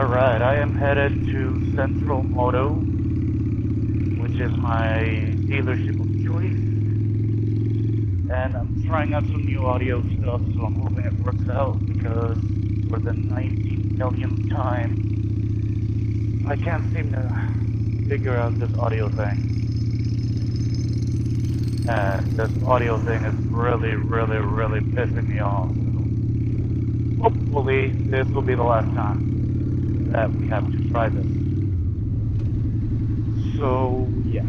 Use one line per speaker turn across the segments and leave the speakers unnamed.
Alright, I am headed to Central Moto, which is my dealership of choice, and I'm trying out some new audio stuff, so I'm hoping it works out, because for the 19 millionth time, I can't seem to figure out this audio thing. And this audio thing is really pissing me off. Hopefully, this will be the last time that we have to try this. So, yeah.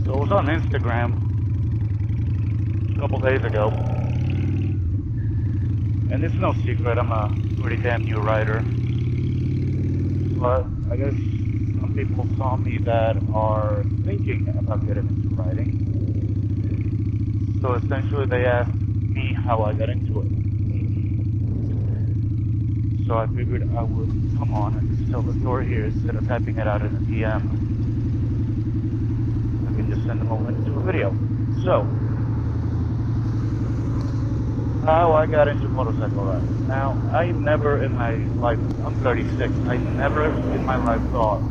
So I was on Instagram a couple days ago, and it's no secret, I'm a pretty damn new rider. But I guess some people saw me that are thinking about getting into riding. So essentially they asked me how I got into it. So I figured I would come on and just tell the story here instead of typing it out in a DM. I can just send them a link to a video. So, how I got into motorcycle riding. Now, I never in my life, I'm 36, I never in my life thought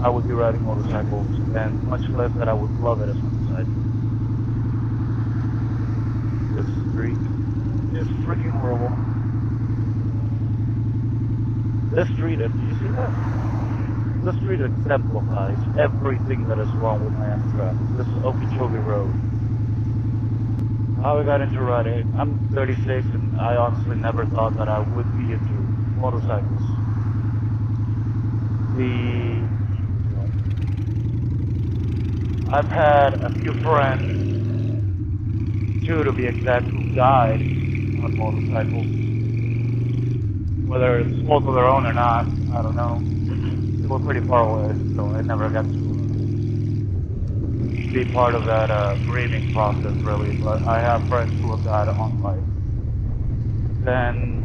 I would be riding motorcycles, and much less that I would love it as much as I do. This street is freaking horrible. This street, do you see that? This street exemplifies everything that is wrong with Miami traffic. This is Okeechobee Road. How I got into riding, I'm 36 and I honestly never thought that I would be into motorcycles. I've had a few friends, 2 to be exact, who died on motorcycles. Whether it's fault of their own or not, I don't know. They were pretty far away, so I never got to be part of that grieving process, really. But I have friends who have died on bikes. Then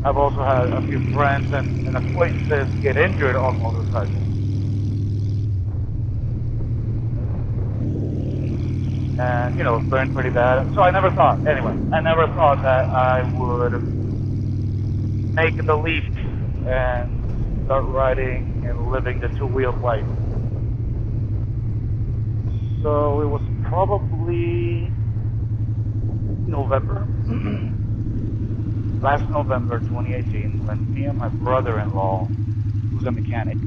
I've also had a few friends and acquaintances get injured on motorcycles. And, you know, burned pretty bad. So I never thought that I would make the leap and start riding and living the two-wheeled life. So it was probably November, last November 2018, when me and my brother-in-law, who's a mechanic,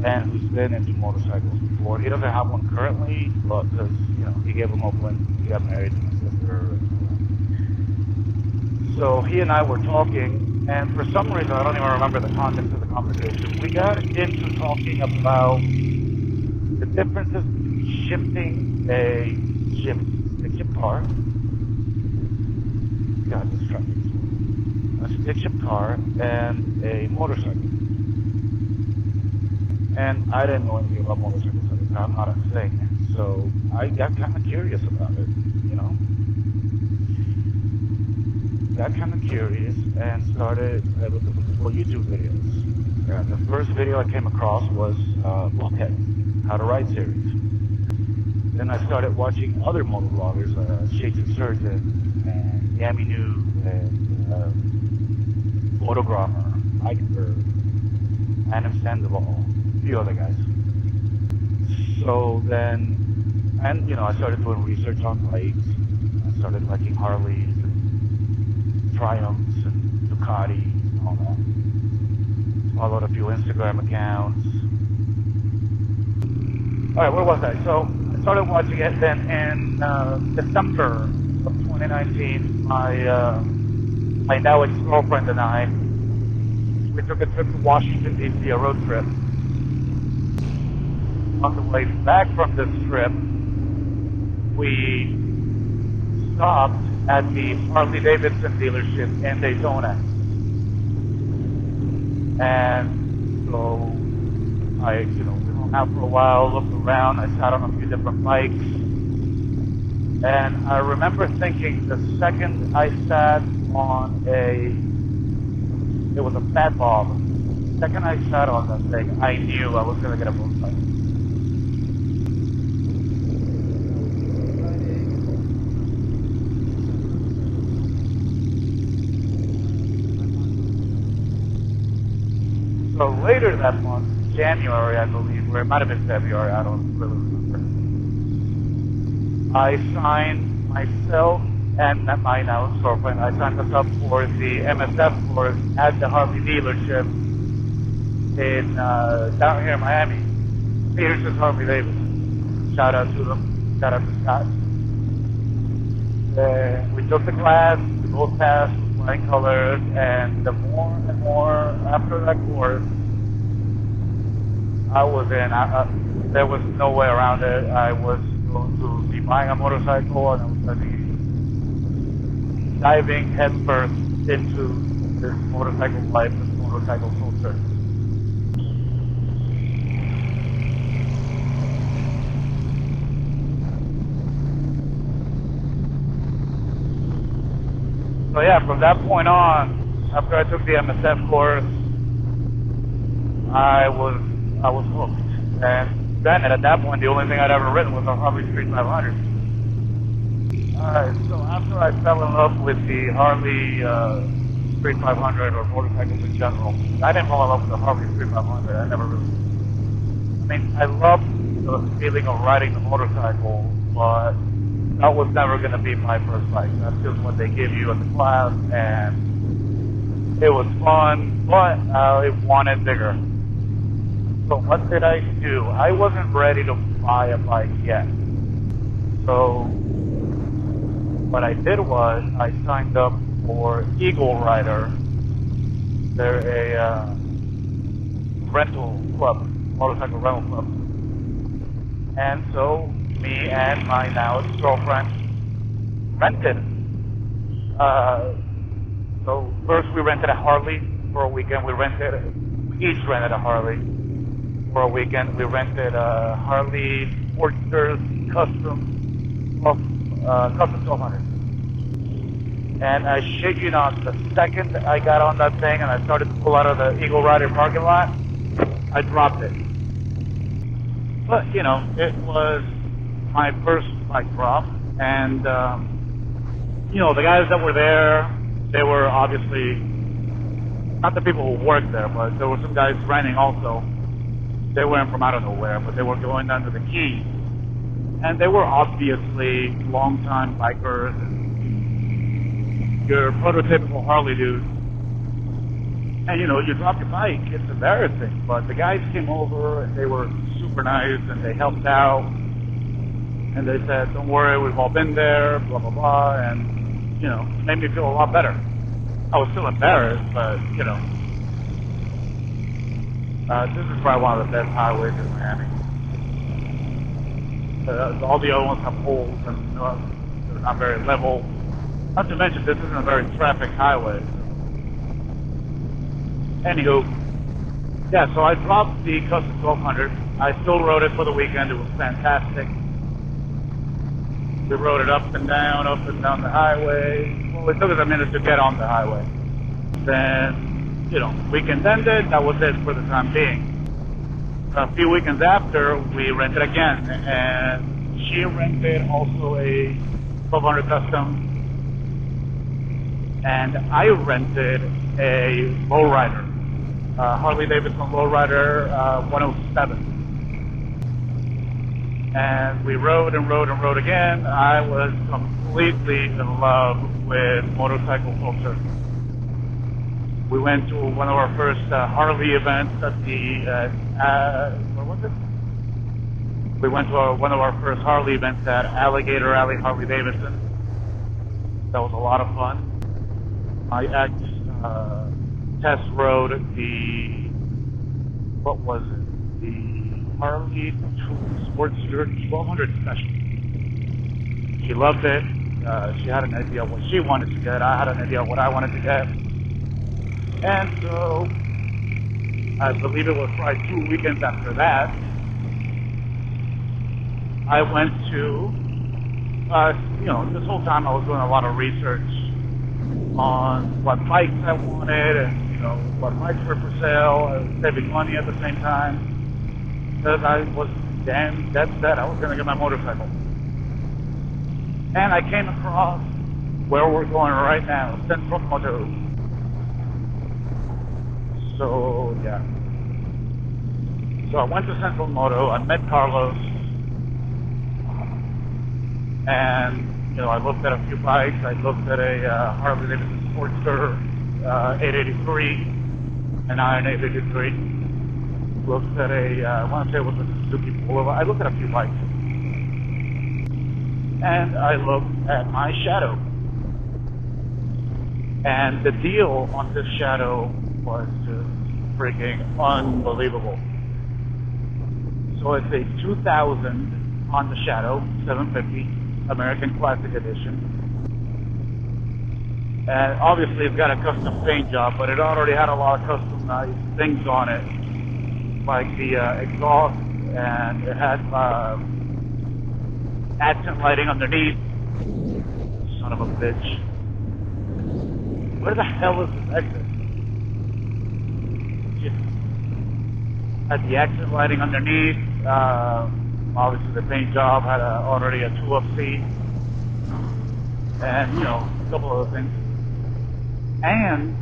and who's been into motorcycles before. He doesn't have one currently, but because, you know, he gave them up when he got married to my sister. So he and I were talking, and for some reason, I don't even remember the context of the conversation, we got into talking about the differences between shifting a stick shift car. God, this traffic. A stick shift car and a motorcycle. And I didn't know anything about motorcycles at the time, not a thing. So I got kind of curious about it, you know? Got kind of curious and started looking for YouTube videos. And the first video I came across was Blockhead, How to Ride series. Then I started watching other motovloggers, Shakes and Surgeon, and Yami New, and Photographer, Iceberg, Adam Sandoval, a few other guys. So then, and you know, I started doing research on bikes. I started liking Harleys, and Triumphs, and Ducati, and all that. Followed a few Instagram accounts. Alright, where was I? So, I started watching it, then in December of 2019, my now ex-girlfriend and I, we took a trip to Washington, D.C., a road trip. On the way back from this trip, we stopped at the Harley Davidson dealership in Daytona. And so I, you know, hung out for a while, looked around, I sat on a few different bikes. And I remember thinking the second I sat on it was a Fat Bob. The second I sat on that thing, I knew I was going to get a motorcycle. So later that month, January, I believe, or it might have been February, I don't really remember. I signed myself and my now girlfriend, I signed us up for the MSF course at the Harley dealership in down here in Miami. Peterson's Harley Davidson. Shout out to them. Shout out to Scott. We took the class, we both passed with flying colors, and the more and more after that course, I was in. There was no way around it. I was going to be buying a motorcycle, and I was going to be diving headfirst into this motorcycle life, this motorcycle culture. So yeah, from that point on, after I took the MSF course, I was hooked. And then at that point, the only thing I'd ever ridden was a Harley Street 500. Alright, so after I fell in love with the Harley Street 500 or motorcycles in general, I didn't fall in love with the Harley Street 500. I never really. I mean, I love the feeling of riding the motorcycle, but that was never going to be my first bike. That's just what they give you in the class, and it was fun, but I wanted bigger. So what did I do? I wasn't ready to buy a bike yet. So what I did was I signed up for Eagle Rider. They're a rental club, motorcycle rental club. And so me and my now girlfriend rented. So first we rented a Harley for a weekend. We each rented a Harley for a weekend. We rented a Harley Sportster Custom 1200. And I shit you not, the second I got on that thing and I started to pull out of the Eagle Rider parking lot, I dropped it. But, you know, it was my first bike drop, and, you know, the guys that were there, they were obviously, not the people who worked there, but there were some guys renting also. They weren't from out of nowhere, but they were going down to the Keys. And they were obviously long-time bikers, and your prototypical Harley dudes. And, you know, you drop your bike, it's embarrassing. But the guys came over, and they were super nice, and they helped out. And they said, don't worry, we've all been there, blah, blah, blah. And, you know, it made me feel a lot better. I was still embarrassed, but, you know. This is probably one of the best highways in Miami. All the other ones have holes, and they're not very level. Not to mention, this isn't a very traffic highway. Anywho, yeah, so I dropped the Custom 1200. I still rode it for the weekend. It was fantastic. We rode it up and down the highway. Well, it took us a minute to get on the highway. Then, you know, weekend ended. That was it for the time being. A few weekends after, we rented again, and she rented also a 1200 Custom, and I rented a lowrider, Harley Davidson lowrider 107. And we rode and rode and rode again. I was completely in love with motorcycle culture. We went to one of our first Harley events at the, where was it? We went to one of our first Harley events at Alligator Alley Harley Davidson. That was a lot of fun. I test rode the, what was it? The Harley Sportster 1200 Special. She loved it. She had an idea of what she wanted to get. I had an idea of what I wanted to get. And so, I believe it was probably 2 weekends after that, I went to, you know, this whole time I was doing a lot of research on what bikes I wanted and, you know, what bikes were for sale. I was saving money at the same time because I was dead set I was going to get my motorcycle. And I came across where we're going right now, Central Moto. So, yeah. So I went to Central Moto, I met Carlos, and I looked at a few bikes. I looked at a Harley Davidson Sportster 883, an Iron 883. Looked at I want to say it was a Suzuki Polo. I looked at a few bikes. And I looked at my Shadow. And the deal on this Shadow was just freaking unbelievable. So it's a 2000 Honda Shadow 750 American Classic Edition. And obviously it's got a custom paint job, but it already had a lot of customized things on it, like the exhaust, and it had accent lighting underneath. Son of a bitch. Where the hell is this exit? Just had the accent lighting underneath. Obviously the paint job had already a 2-up seat. And, a couple other things. And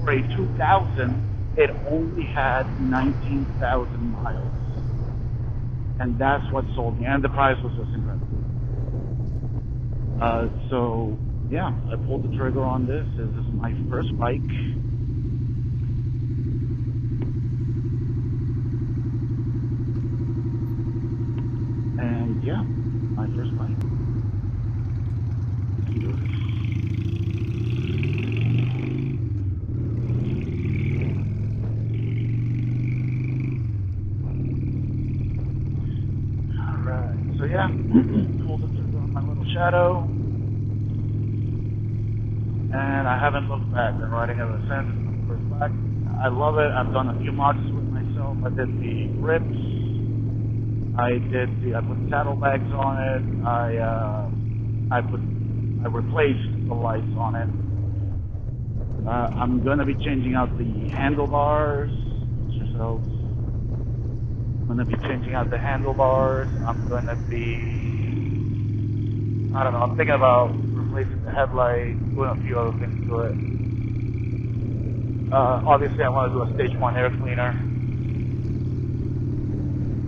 for a 2000, it only had 19,000 miles. And that's what sold me. And the price was just incredible. So, yeah, I pulled the trigger on this. This is my first bike. And, yeah, my first bike. Let's do this. So yeah, pulled the trigger on my little Shadow, and I haven't looked back. Been riding ever since. It's my first bike. I love it. I've done a few mods with myself. I did the grips. I put saddlebags on it. I replaced the lights on it. I'm gonna be changing out the handlebars. Yourselves. I'm going to be changing out the handlebars. I'm going to be, I don't know, I'm thinking about replacing the headlight, doing a few other things to it. Obviously, I want to do a stage 1 air cleaner,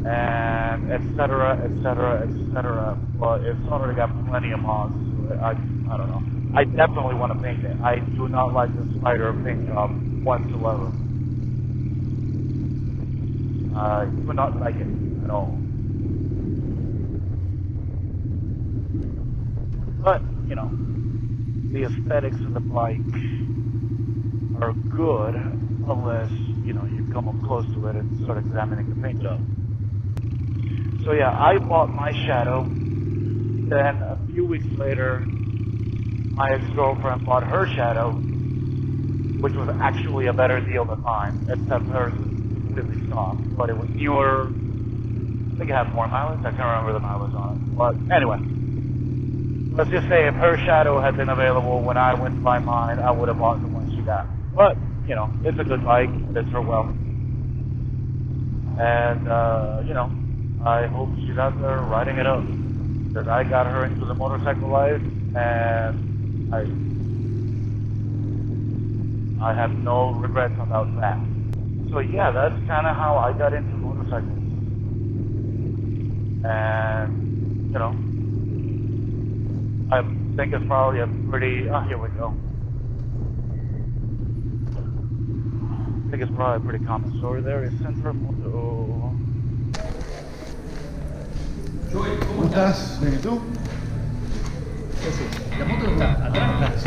and etc., etc., etc. But it's already got plenty of mods. So I don't know. I definitely want to paint it. I do not like the spider paint job whatsoever. I do not like it at all. But, the aesthetics of the bike are good unless, you come up close to it and start examining the paint job. So yeah, I bought my Shadow. Then a few weeks later, my ex-girlfriend bought her Shadow, which was actually a better deal than mine, except hers was completely soft, but it was newer. I think it had more mileage. I can't remember the mileage on it. But anyway, let's just say if her Shadow had been available when I went to buy mine, I would have bought the one she got. But, it's a good bike. It fits her well. And, I hope she's out there riding it up. Because I got her into the motorcycle life, and I have no regrets about that. So yeah, that's kind of how I got into motorcycles. And, I think it's probably a pretty, here we go. I think it's probably a pretty common story there. It's Central Moto.
Joey, ¿cómo estás?
¿Bien y tú?
Jesús, la moto está atrás.